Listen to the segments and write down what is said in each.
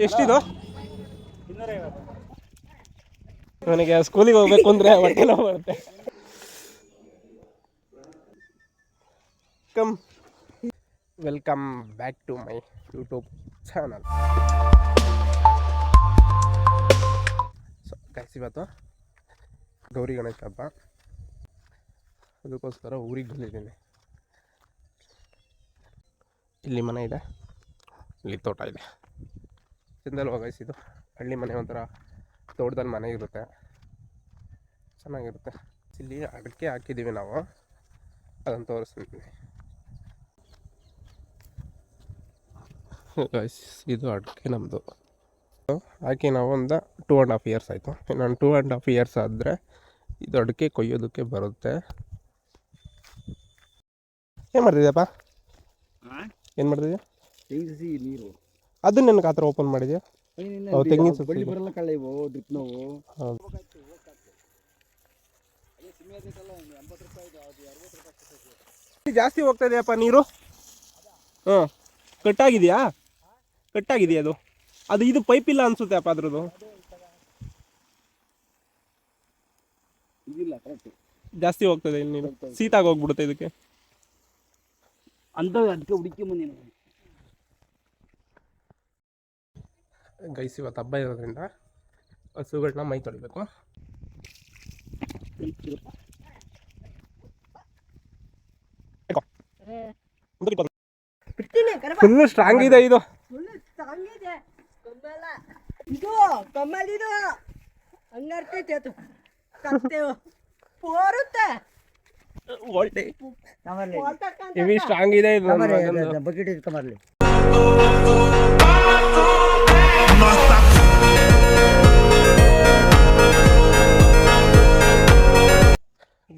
ಎಷ್ಟಿದು? ನನಗೆ ಸ್ಕೂಲಿಗೆ ಹೋಗ್ಬೇಕು ಅಂದರೆ ಹೊಟ್ಟೆ ನೋವು ಬರುತ್ತೆ. Welcome back to my YouTube channel. So guys, ಇವತ್ತು ಗೌರಿ ಗಣೇಶ ಹಬ್ಬ, ಅದಕ್ಕೋಸ್ಕರ ಊರಿಗೆ ಬಂದಿದ್ದೀನಿ. ಇಲ್ಲಿ ಮನೆ ಇದೆ, ಇಲ್ಲಿ ತೋಟ ಇದೆ. ಚಂದಲ್ವಾ ಗೈಸ್? ಇದು ಹಳ್ಳಿ ಮನೆ, ಒಂಥರ ತೋಟದಲ್ಲಿ ಮನೆ ಇರುತ್ತೆ, ಚೆನ್ನಾಗಿರುತ್ತೆ. ಇಲ್ಲಿ ಅಡಿಕೆ ಹಾಕಿದ್ದೀವಿ ನಾವು, ಅದನ್ನು ತೋರಿಸ್ತೀನಿ ಗೈಸ್. ಇದು ಅಡಿಕೆ ನಮ್ಮದು ಹಾಕಿ ನಾವು ಒಂದು 2.5 years ಆಯಿತು. ನಾನು 2.5 years ಆದರೆ ಇದು ಅಡಿಕೆ ಕೊಯ್ಯೋದಕ್ಕೆ ಬರುತ್ತೆ. ಏನು ಮಾಡ್ತಿದ್ಯಪ್ಪ? ಏನು ಮಾಡ್ತಿದ್ಯಾ? ನೀರು ಅದನ್ನ ನನಗೆ ಆ ಥರ ಓಪನ್ ಮಾಡಿದ್ಯಾ? ತೆಂಗಿನ ಬಳ್ಳಿ ಬರಲ್ಲ ಕಳ್ಳ, ಇವು ಡ್ರಿಪ್ ನೋವು. ಜಾಸ್ತಿ ಹೋಗ್ತಾ ಇದೆಯಪ್ಪ ನೀರು. ಹಾಂ, ಕಟ್ಟಾಗಿದೆಯಾ? ಕಟ್ಟಾಗಿದೆಯಾ ಅದು? ಇದು ಪೈಪ್ ಇಲ್ಲ ಅನ್ಸುತ್ತೆ ಅಪ್ಪ ಅದ್ರದ್ದು. ಜಾಸ್ತಿ ಹೋಗ್ತದೆ ಇಲ್ಲಿ ನೀರು, ಶೀತಾಗಿ ಹೋಗ್ಬಿಡುತ್ತೆ ಇದಕ್ಕೆ ಅಂತ. ಅದಕ್ಕೆ ಹುಡುಕಿ ಬಂದಿ ಗೈಸ್. ಇವತ್ತು ಹಬ್ಬ ಇರೋದ್ರಿಂದ ಹಸುಗಳನ್ನ ಮೈ ತೊಳಿಬೇಕು. ಫುಲ್ ಸ್ಟ್ರಾಂಗ್ ಇದೆ ಇದು. ಹೆವಿ ಸ್ಟ್ರಾಂಗ್ ಇದೆ ಇದು. ಬಕೆಟ್ ಇಟ್ಕೊಂಬರ್ಲಿ.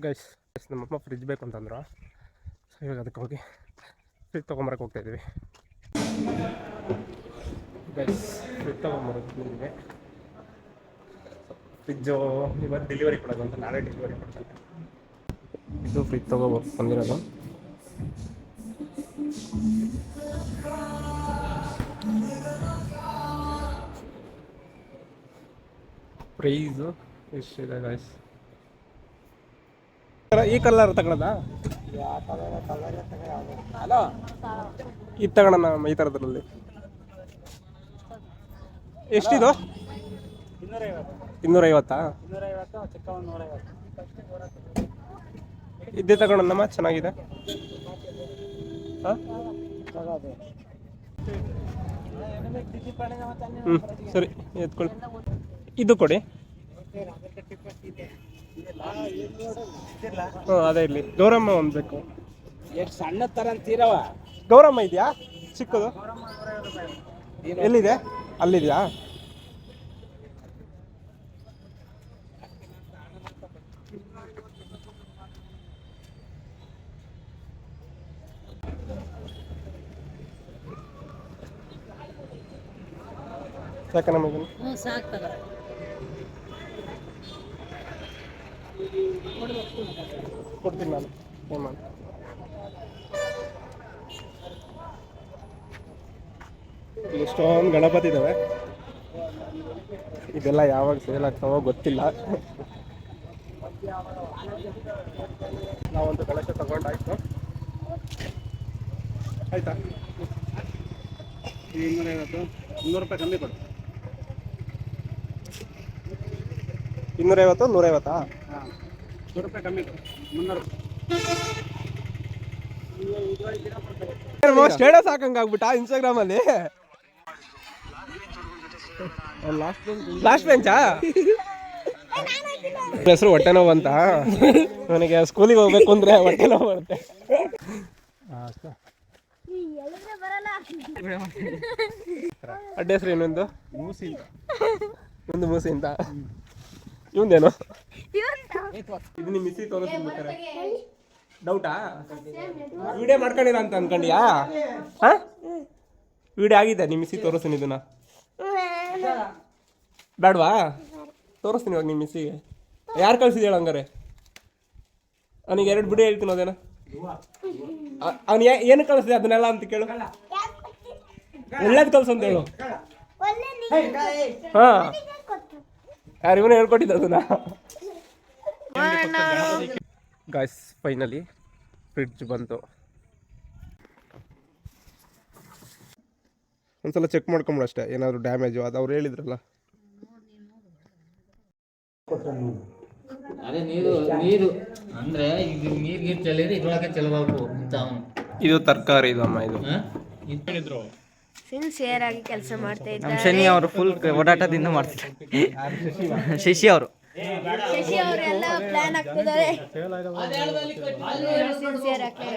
ಗೈಸ್, ನಮ್ಮಮ್ಮ ಫ್ರಿಜ್ ಬೇಕು ಅಂತಂದ್ರು. ಸೊ ಇವಾಗ ಅದಕ್ಕೆ ಹೋಗಿ ಫ್ರಿಜ್ ತೊಗೊಂಬರಕ್ಕೆ ಹೋಗ್ತಾಯಿದ್ದೀವಿ ಗೈಸ್. ಫ್ರಿಜ್ ತೊಗೊಂಬರೋದಿದ್ದೀವಿ. ಫ್ರಿಜ್ಜು ಇವತ್ತು ಡೆಲಿವರಿ ಕೊಡೋದು ಅಂತ, ನಾಳೆ ಡೆಲಿವರಿ ಕೊಡ್ತಾರೆ. ಇದು ಫ್ರಿಜ್ ಬಂದಿರೋದು. ಪ್ರೈಸು ಎಷ್ಟಿದೆ ಗೈಸ್? ಈ ಕಲರ್ ತಗೊಳ್ಳೋದಾ? ಇದು ತಗೊಳ್ಳೋಣ ಈ ಥರದ್ರಲ್ಲಿ. ಎಷ್ಟಿದು? 250. ಇದೇ ತಗೊಳ್ಳೋಣಮ್ಮ, ಚೆನ್ನಾಗಿದೆ. ಹಾಂ, ಸರಿ, ಎತ್ಕೊಳ್ಳಿ. ಇದು ಕೊಡಿ. ಹಾಂ, ಅದೇ ಇರಲಿ. ಗೌರಮ್ಮ ಒಂದು ಬೇಕು. ಎಷ್ಟು ಸಣ್ಣ ಥರ ಅಂತೀರವ? ಗೌರಮ್ಮ ಇದೆಯಾ ಚಿಕ್ಕದು? ಎಲ್ಲಿದೆ? ಅಲ್ಲಿದೆಯಾ? ಸಾಕ ನಮಗೆ? ಕೊಡ್ತೀನಿ ನಾನು. ಏನು ಮಾಡಿ ಎಷ್ಟೊಂದು ಗಣಪತಿ ಇದ್ದಾವೆ. ಇದೆಲ್ಲ ಯಾವಾಗ ಸೇಲ್ ಆಗ್ತಾವೋ ಗೊತ್ತಿಲ್ಲ. ನಾವೊಂದು ಕಳಶ ತಗೊಂಡಾಯ್ತು. ಆಯ್ತಾ? 250, 100 ರೂಪಾಯಿ ಕಮ್ಮಿ ಕೊಡು. 250, 150? ಹಾಂ, 100 ರೂಪಾಯಿ ಕಮ್ಮಿ ಕೊಡು. 300 ರೂಪಾಯಿ. ಸ್ಟೇಟಸ್ ಹಾಕಂಗಾಗ್ಬಿಟ್ಟ ಇನ್ಸ್ಟಾಗ್ರಾಮಲ್ಲಿ. ಲಾಸ್ಟ್ ಬೆಂಚಾ? ಹೆಸರು ಹೊಟ್ಟೆ ನೋವು ಅಂತ. ನನಗೆ ಸ್ಕೂಲಿಗೆ ಹೋಗ್ಬೇಕು ಅಂದರೆ ಹೊಟ್ಟೆ ನೋವು ಬರುತ್ತೆ. ಅಡ್ಡ ಹೆಸರು ಏನೊಂದು? ಮೂಸಿ. ಒಂದು ಮೂಸಿ ಅಂತ. ಇವಂದೇನು? ಇದು ನಿಮ್ಮ ಮಿಸ್ಸಿ ತೋರಿಸ್ಬೇಕಾರೆ ಡೌಟಾ? ವಿಡಿಯೋ ಮಾಡ್ಕೊಂಡಿರ ಅಂತ ಅನ್ಕೊಂಡಿಯಾ? ಹಾಂ, ವಿಡಿಯೋ ಆಗಿದೆ. ನಿಮ್ಮ ಮಿಸ್ಸಿ ತೋರಿಸ್ತೀನಿ. ಇದನ್ನ ಬೇಡವಾ? ತೋರಿಸ್ತೀನಿ ಇವಾಗ ನಿಮ್ಮ ಮಿಸ್ಸಿಗೆ. ಯಾರು ಕಳ್ಸಿದೇಳ ಹಂಗಾರೆ? ಅವನಿಗೆ 2 ಬಿಡಿ ಹೇಳ್ತೀನಿ. ಅದೇನ ಅವನು ಏನು ಕಳಿಸಿದೆ ಅದನ್ನೆಲ್ಲ ಅಂತ ಕೇಳು. ಒಳ್ಳೇದು ಕಳ್ಸು ಅಂತ ಹೇಳು. ಹಾಂ ಯಾರು ಇವನೇ ಹೇಳ್ಕೊಟ್ಟಿದ್ದ ಅದನ್ನ ಗಾಯ್ಸ್ ಫೈನಲಿ ಫ್ರಿಡ್ಜ್ ಬಂತು. ಒಂದ್ಸಲ ಚೆಕ್ ಮಾಡ್ಕೊಂಬಿಡು ಅಷ್ಟೇ, ಏನಾದರೂ ಡ್ಯಾಮೇಜು ಅದು ಅವ್ರು ಹೇಳಿದ್ರಲ್ಲ. ಅದೇ ನೀರು ನೀರು ಅಂದ್ರೆ ಇದು ನೀರು ಚೆಲ್ಲಿದ್ರೆ ಇದ್ರೊಳಗೆ ಚೆಲ್ಲಬೇಕು ಅಂತ ಅವನು. ಇದು ತರಕಾರಿ ಇದು ಅಮ್ಮ, ಇದು ಸಿನ್ಸಿಯರ್ ಆಗಿ ಕೆಲಸ ಮಾಡ್ತಾ ನಮ್ಮ ಇದ್ದಾರೆ. ಶನಿ ಅವರು ಫುಲ್ ಓಡಾಟದಿಂದ ಮಾಡ್ತಾರೆ. ಶಶಿ ಅವರು ಶಶಿ ಅವರೆಲ್ಲ ಪ್ಲಾನ್ ಹಾಕ್ತಿದ್ದಾರೆ. ಸಿನ್ಸಿಯರ್ ಆಗಿ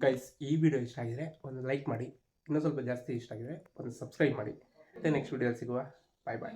ಗೈಸ್ ಈ ವಿಡಿಯೋ ಇಷ್ಟ ಆಗಿದ್ರೆ ಒಂದು ಲೈಕ್ ಮಾಡಿ, ಇನ್ನೂ ಸ್ವಲ್ಪ ಜಾಸ್ತಿ ಇಷ್ಟ ಆಗಿದ್ರೆ ಒಂದು ಸಬ್ಸ್ಕ್ರೈಬ್ ಮಾಡಿ. ಮತ್ತೆ ನೆಕ್ಸ್ಟ್ ವಿಡಿಯೋದಲ್ಲಿ ಸಿಗುವ. ಬಾಯ್ ಬಾಯ್.